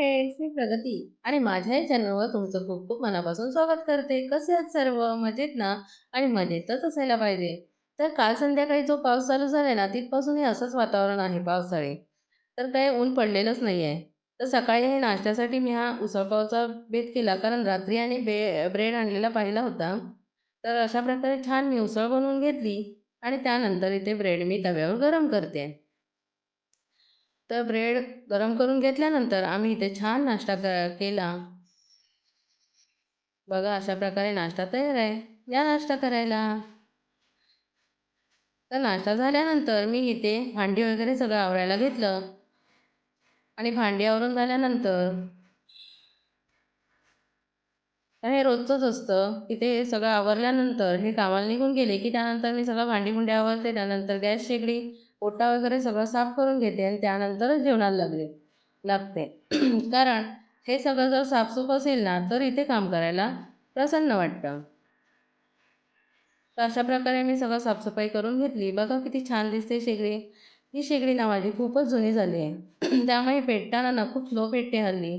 Friends, मी प्रगती आणि माझ्या या चॅनलवर तुमचं खूप खूप मनापासून स्वागत करते. कसे आहात सर्व? मजेत ना? आणि मजेतच असायला पाहिजे. तर काल संध्याकाळी जो पाऊस चालू झालाय ना, तिथपासून हे असंच वातावरण आहे पावसाळी. तर काही ऊन पडलेलंच नाही आहे. तर सकाळी हे नाश्त्यासाठी मी हा उसळपावचा बेत केला, कारण रात्री आणि ब्रेड आणलेला पाहिला होता. तर अशा प्रकारे छान मी उसळ बनवून घेतली आणि त्यानंतर इथे ब्रेड मी तव्यावर गरम करते. तर ब्रेड गरम करून घेतल्यानंतर आम्ही इथे छान नाश्ता केला. बघा अशा प्रकारे नाश्ता तयार आहे. या नाश्ता करायला. तर नाश्ता झाल्यानंतर मी इथे भांडी वगैरे सगळं आवरायला घेतलं आणि भांडी आवरून झाल्यानंतर तर हे रोजचंच असतं. इथे हे सगळं आवरल्यानंतर हे कामाला निघून गेले, की त्यानंतर मी सगळं भांडी-कुंडी आवरते. त्यानंतर गॅस शेगडी, ओटा वगैरे सगळं साफ करून घेते आणि त्यानंतरच जेवणाला लागते. कारण हे सगळं जर साफसूफ असेल ना, तर इथे काम करायला प्रसन्न वाटतं. तर अशा प्रकारे मी सगळं साफसफाई करून घेतली. बघा किती छान दिसते शेगडी. ही शेगडी ना माझी खूपच जुनी झाली आहे. त्यामुळे पेटताना ना खूप स्लो पेटते हल्ली.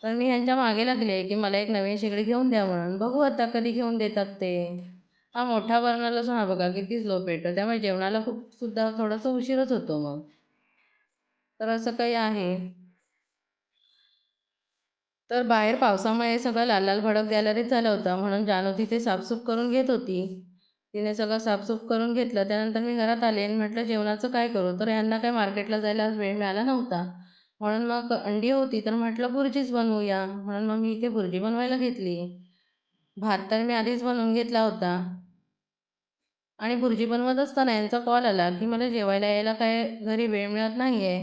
तर मी ह्यांच्या मागे लागले आहे, की मला एक नवीन शेगडी घेऊन द्या म्हणून. बघू आता कधी घेऊन देतात ते. हा मोठा बर्नर असून हा बघा किती स्लो पेटतो. त्यामुळे जेवणाला खूप सुद्धा थोडासा उशीरच होतो मग. तर असं काही आहे. तर बाहेर पावसामुळे सगळं लाल-लाल भडक गॅलरीत झालं होतं, म्हणून जानू तिथे साफसूफ करून घेत होती. तिने सगळं साफसूफ करून घेतलं. त्यानंतर मी घरात आले आणि म्हटलं जेवणाचं काय करू? तर यांना काय मार्केटला जायला आज वेळ मिळाला नव्हता. म्हणून मग अंडी होती, तर म्हटलं भुर्जीच बनवूया. म्हणून मग मी इथे भुर्जी बनवायला घेतली. भात तर मी आधीच बनवून घेतला होता आणि भुर्जी बनवत असताना यांचा कॉल आला, की मला जेवायला यायला काय घरी वेळ मिळत नाहीये.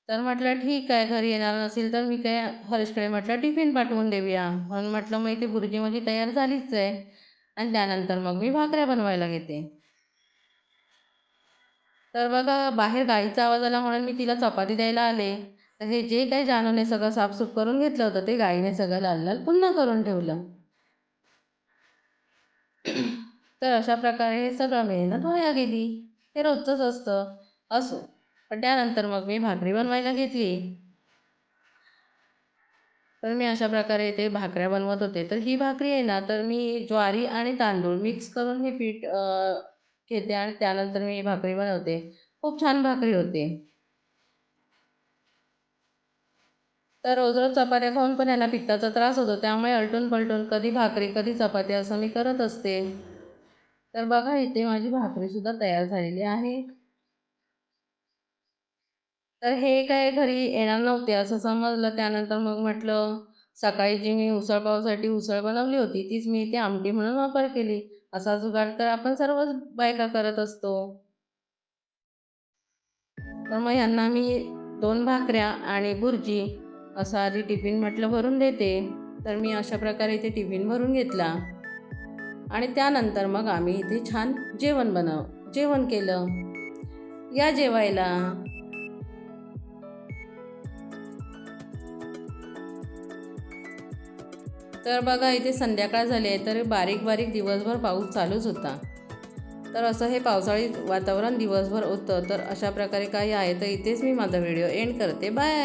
तर म्हटलं ठीक आहे, घरी येणार नसेल तर मी काय हर्षकडे म्हटलं टिफिन पाठवून देऊया. म्हणून म्हटलं मग इथे भुर्जी माझी तयार झालीच आहे आणि त्यानंतर मग मी भाकऱ्या बनवायला घेते. तर बघा बाहेर गाईचा आवाज आला म्हणून मी तिला चपाती द्यायला आले. तर हे जे काही जानूने सगळं साफसूफ करून घेतलं होतं ते गाईने सगळं लाल-लाल पुन्हा करून ठेवलं. तर अशा प्रकारे हे सगळं मेहनत वाया गेली. हे रोजचंच असतं. असो. पण त्यानंतर मग मी भाकरी बनवायला घेतली. तर मी अशा प्रकारे ते भाकऱ्या बनवत होते. तर ही भाकरी आहे ना, तर मी ज्वारी आणि तांदूळ मिक्स करून हे पीठ घेते आणि त्यानंतर मी ही भाकरी बनवते. खूप छान भाकरी होते. तर रोज-रोज चपात्या खाऊन पण याला पित्ताचा त्रास होतो. त्यामुळे आलटून-पलटून कधी भाकरी, कधी चपाती असं मी करत असते. तर बघा इथे माझी भाकरीसुद्धा तयार झालेली आहे. तर हे काय घरी येणार नव्हते असं समजलं. त्यानंतर मग म्हटलं सकाळी जी मी उसळ उसळ बनवली होती, तीच मी इथे आमटी म्हणून वापर केली. असा जुगाड तर आपण सर्वच बायका करत असतो. तर मग ह्यांना मी 2 भाकऱ्या आणि भुर्जी असं आधी टिफिन म्हटलं भरून देते. तर मी अशा प्रकारे इथे टिफिन भरून घेतला आणि त्यानंतर मग आम्ही इथे छान जेवण केलं. या जेवायला. तर बघा इथे संध्याकाळ झाली आहे, तर बारीक-बारीक दिवसभर पाऊस चालूच होता. तर असं हे पावसाळी वातावरण दिवसभर होतं. तर अशा प्रकारे काही आहे, तर इथेच मी माझा व्हिडिओ एंड करते. बाय.